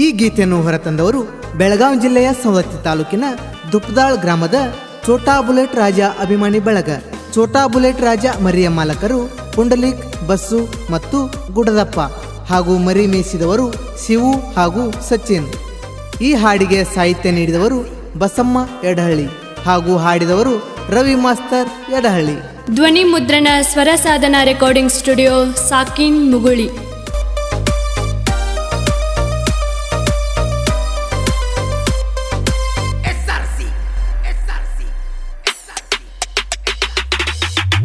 ಈ ಗೀತೆಯನ್ನು ಹೊರತಂದವರು ಬೆಳಗಾವಿ ಜಿಲ್ಲೆಯ ಸವದತ್ತಿ ತಾಲೂಕಿನ ದುಪ್ದಾಳ್ ಗ್ರಾಮದ ಛೋಟಾ ಬುಲೆಟ್ ರಾಜ ಅಭಿಮಾನಿ ಬಳಗ. ಛೋಟಾ ಬುಲೆಟ್ ರಾಜ ಮರಿಯ ಮಾಲಕರು ಪುಂಡಲೀಕ್, ಬಸ್ಸು ಮತ್ತು ಗುಡದಪ್ಪ ಹಾಗೂ ಮರಿ ಮೇಯಿಸಿದವರು ಶಿವು ಹಾಗೂ ಸಚಿನ್. ಈ ಹಾಡಿಗೆ ಸಾಹಿತ್ಯ ನೀಡಿದವರು ಬಸಮ್ಮ ಎಡಹಳ್ಳಿ ಹಾಗೂ ಹಾಡಿದವರು ರವಿ ಮಾಸ್ತರ್ ಎಡಹಳ್ಳಿ. ಧ್ವನಿ ಮುದ್ರಣ ಸ್ವರ ಸಾಧನ ರೆಕಾರ್ಡಿಂಗ್ ಸ್ಟುಡಿಯೋ ಸಾಕಿನ್ ಮುಗುಳಿ.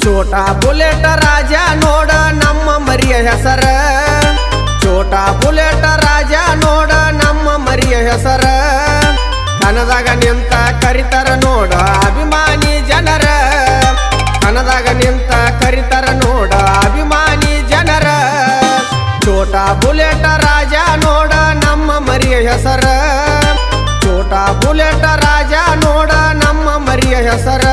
ಛೋಟಾ ಬುಲೆಟ್ ರಾಜ ನೋಡ ನಮ್ಮ ಮರಿಯ ಹೆಸರ, ಛೋಟಾ ಬುಲೆಟ್ ರಾಜ ನೋಡ ನಮ್ಮ ಮರಿಯ ಹೆಸರ. ಕನದಾಗ ನಿಂತ ಕರಿತರ ನೋಡ ಅಭಿಮಾನಿ ಜನರ, ಕನದಾಗ ನಿಂತ ಕರಿತರ ನೋಡ ಅಭಿಮಾನಿ ಜನರ. ಛೋಟಾ ಬುಲೆಟ್ ರಾಜ ನೋಡ ನಮ್ಮ ಮರಿಯ ಹೆಸರ, ಛೋಟಾ ಬುಲೆಟ್ ರಾಜ ನೋಡ ನಮ್ಮ ಮರಿಯ ಹೆಸರ.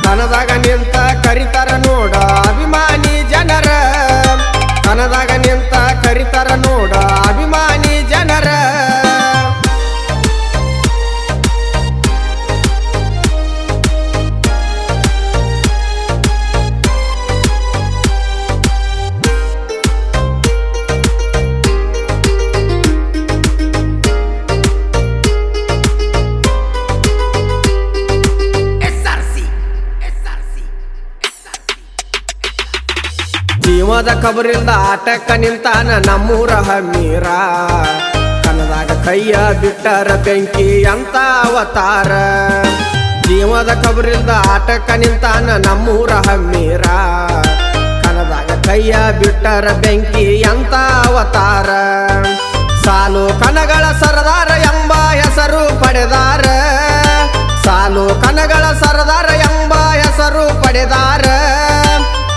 ಕನದಾಗ ನಿಂತ ಕರಿತರ ನೋಡ ಅಭಿಮಾನಿ ಜನರ, ಕನದಾಗ ನಿಂತ ಕರಿತರ ನೋಡ ಅಭಿಮಾನಿ ಜನರ. ಜೀವದ ಕಬರಿಲ್ದ ಆಟಕ್ಕ ನಿಂತಾನ ನಮ್ಮೂರ ಹಮ್ಮೀರ, ಕನದಾಗ ಕೈಯ ಬಿಟ್ಟರ ಬೆಂಕಿ ಅಂತ ಅವತಾರ. ಜೀವದ ಕಬರಿಲ್ದ ಆಟಕ್ಕ ನಿಂತಾನ ನಮ್ಮೂರ ಹಮ್ಮೀರ, ಕನದಾಗ ಕೈಯ ಬಿಟ್ಟರ ಬೆಂಕಿ ಅಂತ ಅವತಾರ. ಸಾಲು ಕನಗಳ ಸರದಾರ ಎಂಬ ಹೆಸರು ಪಡೆದಾರ, ಸಾಲು ಕನಗಳ ಸರದಾರ ಎಂಬ ಹೆಸರು ಪಡೆದಾರ.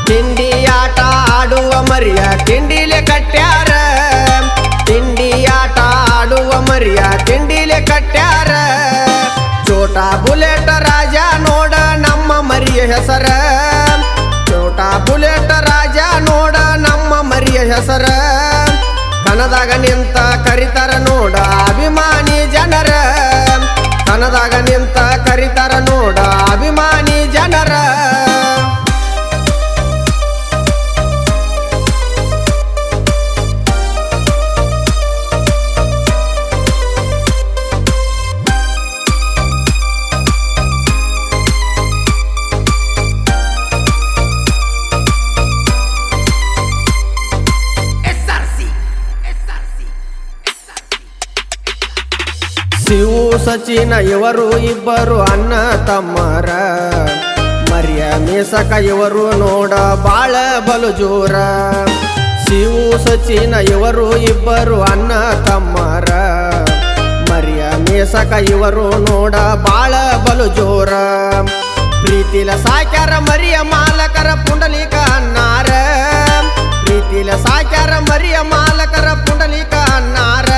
ತಿಂಡಿ ಆಟ ಆಡುವ ಮರಿಯ ತಿಂಡಿಲೆ ಕಟ್ಟ್ಯಾರ, ತಿಂಡಿ ಆಟ ಆಡುವ ಮರಿಯ ತಿಂಡಿಲೆ ಕಟ್ಟ್ಯಾರ. ಛೋಟಾ ಬುಲೆಟ್ ರಾಜ ನೋಡ ನಮ್ಮ ಮರಿಯ ಹೆಸರ, ಛೋಟಾ ಬುಲೆಟ್ ರಾಜ ನೋಡ ನಮ್ಮ ಮರಿಯ ಹೆಸರ. ಕನದಾಗ ನಿಂತ ಕರಿತರ ನೋಡ ಅಭಿಮಾನಿ ಜನರ, ಕನದಾಗ ನಿಂತ ಕರಿತರ ನೋಡ ಅಭಿಮಾನಿ ಜನರ. ಶಿವು ಸಚಿನ ಇವರು ಇಬ್ಬರು ಅಣ್ಣ ತಮ್ಮರ, ಮರಿಯ ಮೇಸಕ ಇವರು ನೋಡ ಬಾಳ ಬಲು ಜೋರ. ಶಿವು ಸಚಿನ ಇವರು ಇಬ್ಬರು ಅಣ್ಣ ತಮ್ಮರ, ಮರಿಯ ಮೇಸಕ ಇವರು ನೋಡ ಬಾಳ ಬಲು ಜೋರ. ಪ್ರೀತಿಲ ಸಾಕ್ಯಾರ ಮರಿಯ ಮಾಲಕರ ಪುಂಡಲೀಕ ಅನ್ನಾರ, ಪ್ರೀತಿಲ ಸಾಕ್ಯಾರ ಮರಿಯ ಮಾಲಕರ ಪುಂಡಲೀಕ ಅನ್ನಾರ.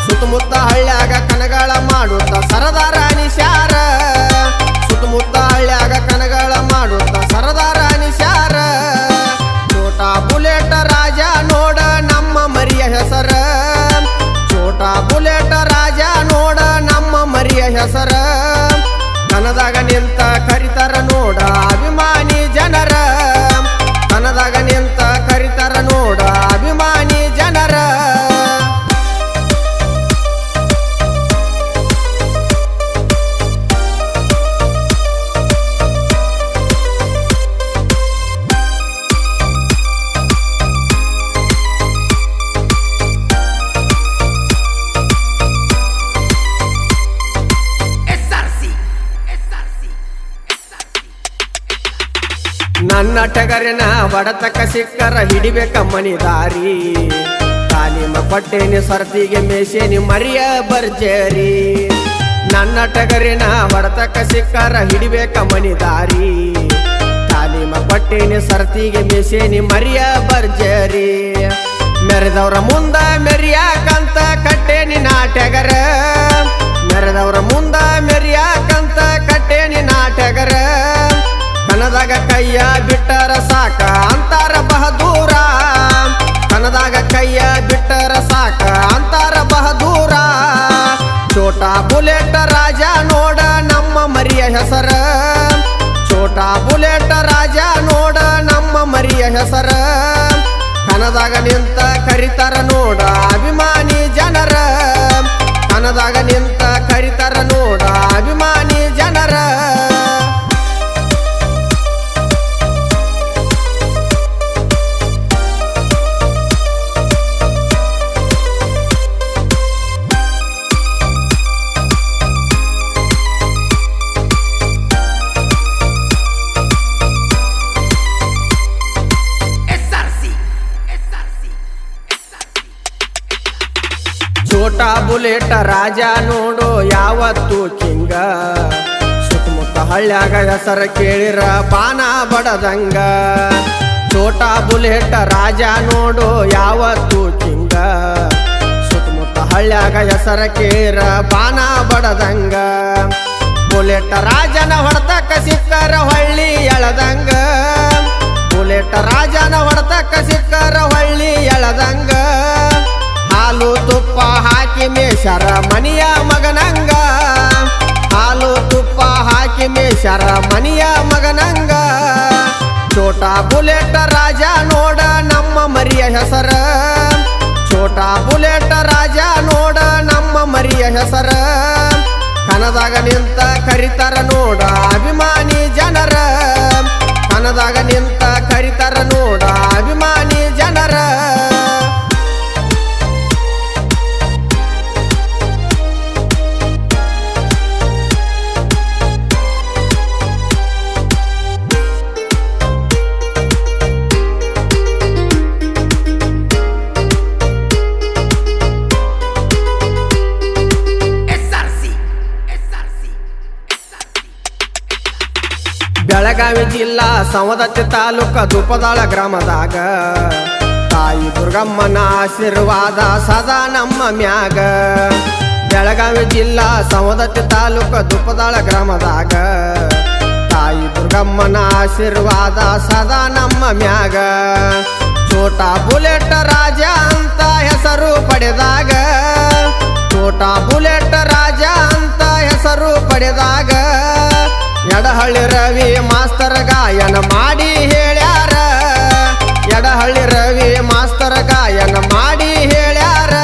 ಸುತ್ತಮುತ್ತ ಹಳ್ಳ್ಯಾಗ ಕನಗಳ ಮಾಡುತ್ತ ಸರದಾರ ಅನಿಸ್ಯಾರ, ಸುತ್ತಮುತ್ತ ಹಳ್ಳ್ಯಾಗ ಕನಗಳ ಮಾಡುತ್ತ ಸರದಾರ ಅನಿಸ್ಯಾರ. ಛೋಟಾ ಬುಲೆಟ್ ರಾಜ ನೋಡ ನಮ್ಮ ಮರಿಯ ಹೆಸರ, ಛೋಟಾ ಬುಲೆಟ್ ರಾಜ ನೋಡ ನಮ್ಮ ಮರಿಯ ಹೆಸರ. ಕನದಾಗ ನಿಂತ ಕರಿತರ ನೋಡ ಅಭಿಮಾನಿ ಜನರ, ಕನದಾಗ ನಿಂತ ಕರಿತರ ನೋಡ ಅಭಿಮಾನಿ ಜನರ. ನನ್ನ ಟಗರಿನ ಬಡತಕ್ಕ ಸಿಕ್ಕರ ಹಿಡಿಬೇಕ ಮನಿ ದಾರಿ, ತಾಲೀಮ ಕೊಟ್ಟೇನಿ ಸರ್ತಿಗೆ ಮೇಸೇನಿ ಮರಿಯ ಬರ್ಜರಿ. ನನ್ನ ಟಗರಿನ ಬಡತಕ್ಕ ಸಿಕ್ಕರ ಹಿಡಿಬೇಕ ಮನಿ ದಾರಿ, ತಾಲೀಮ ಕೊಟ್ಟೇನಿ ಸರ್ತಿಗೆ ಮೇಸೇನಿ ಮರಿಯ ಬರ್ಜರಿ. ಮೆರೆದವ್ರ ಮುಂದ ಮೆರಿಯಾಕಂತ ಕಟ್ಟೇನಿ ನಾಟಗರ, ಮೆರೆದವ್ರ ಮುಂದ ಮೆರಿಯಾಕಂತ ಕಟ್ಟೇನಿ ನಾಟಗರ. ಕನದಾಗ ಕೈಯ ಬಿಟ್ಟರ ಸಾಕ ಅಂತಾರ ಬಹದೂರ, ಕನದಾಗ ಕೈಯ ಬಿಟ್ಟರ ಸಾಕ ಅಂತಾರ ಹೆಸರ ಛೋಟಾ ಬುಲೆಟ್ ರಾಜ ನೋಡ ನಮ್ಮ ಮರಿಯ ಹೆಸರ ಕನದಾಗ ನಿಂತ ಕರಿತಾರ ನೋಡ ಅಭಿಮಾನಿ ಜನರ ಕನದಾಗ ನಿಂತ ಕರಿತಾರ ನೋಡ ಅಭಿಮಾನಿ ಜನರ ಛೋಟಾ ಬುಲೆಟ್ ರಾಜ ನೋಡು ಯಾವತ್ತು ಕಿಂಗ ಸುತ್ತಮುತ್ತ ಹಳ್ಳ್ಯಾಗ ಹೆಸರ ಕೇಳಿರ ಬಾನ ಬಡದಂಗ ಛೋಟಾ ಬುಲೆಟ್ ರಾಜ ನೋಡು ಯಾವತ್ತು ಕಿಂಗ ಸುತ್ತಮುತ್ತ ಹಳ್ಳ್ಯಾಗ ಹೆಸರ ಕೇಳಿರ ಬಾನ ಬಡದಂಗ ಬುಲೆಟ್ ರಾಜನ ಹೊಡೆತಕ್ಕ ಸಿಕ್ಕರ ಹೊಳ್ಳಿ ಎಳದಂಗ ಬುಲೆಟ್ ರಾಜನ ಹೊಡೆತಕ್ಕ ಸಿಕ್ಕರ ಹೊಳ್ಳಿ ಎಳದಂಗ ಹಾಲು ತುಪ್ಪ ಹಾಕಿ ಮೇಷರ ಮನಿಯ ಮಗನಂಗ ಹಾಲು ತುಪ್ಪ ಹಾಕಿ ಮೇಷರ ಮನಿಯ ಮಗನಂಗ ಛೋಟಾ ಬುಲೆಟ್ ರಾಜ ನೋಡ ನಮ್ಮ ಮರಿಯ ಹೆಸರ ಛೋಟಾ ಬುಲೆಟ್ ರಾಜ ನೋಡ ನಮ್ಮ ಮರಿಯ ಹೆಸರ ಕನದಾಗ ನಿಂತ ಕರಿತಾರ ನೋಡ ಅಭಿಮಾನಿ ಜನರ ಕನದಾಗ ನಿಂತ ಕರಿತಾರ ನೋಡ ಅಭಿಮಾನಿ ಜನರ ಬೆಳಗಾವಿ ಜಿಲ್ಲಾ ಸವದತ್ತಿ ತಾಲೂಕ ದುಪ್ಪದಾಳ ಗ್ರಾಮದಾಗ ತಾಯಿ ದುರ್ಗಮ್ಮನ ಆಶೀರ್ವಾದ ಸದಾ ನಮ್ಮ ಮ್ಯಾಗ ಬೆಳಗಾವಿ ಜಿಲ್ಲಾ ಸವದತ್ತಿ ತಾಲೂಕ ದುಪ್ಪದಾಳ ಗ್ರಾಮದಾಗ ತಾಯಿ ದುರ್ಗಮ್ಮನ ಆಶೀರ್ವಾದ ಸದಾ ನಮ್ಮ ಮ್ಯಾಗ ಛೋಟಾ ಬುಲೆಟ್ ರಾಜ ಅಂತ ಹೆಸರು ಪಡೆದಾಗ ಛೋಟಾ ಬುಲೆಟ್ ರಾಜ ಅಂತ ಹೆಸರು ಪಡೆದಾಗ ಎಡಹಳ್ಳಿ ರವಿ ಮಾಸ್ತರ್ ಗಾಯನ ಮಾಡಿ ಹೇಳ್ಯಾರ ಎಡಹಳ್ಳಿ ರವಿ ಮಾಸ್ತರ್ ಗಾಯನ ಮಾಡಿ ಹೇಳ್ಯಾರ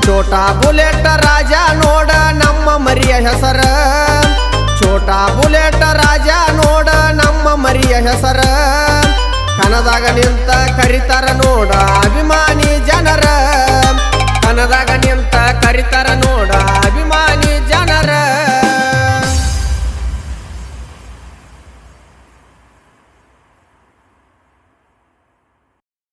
ಛೋಟಾ ಬುಲೆಟ್ ರಾಜ ನೋಡ ನಮ್ಮ ಮರಿಯ ಹೆಸರ ಛೋಟಾ ಬುಲೆಟ್ ರಾಜ ನೋಡ ನಮ್ಮ ಮರಿಯ ಹೆಸರ ಕನದಾಗ ನಿಂತ ಕರಿತಾರ ನೋಡ ಅಭಿಮಾನಿ ಜನರ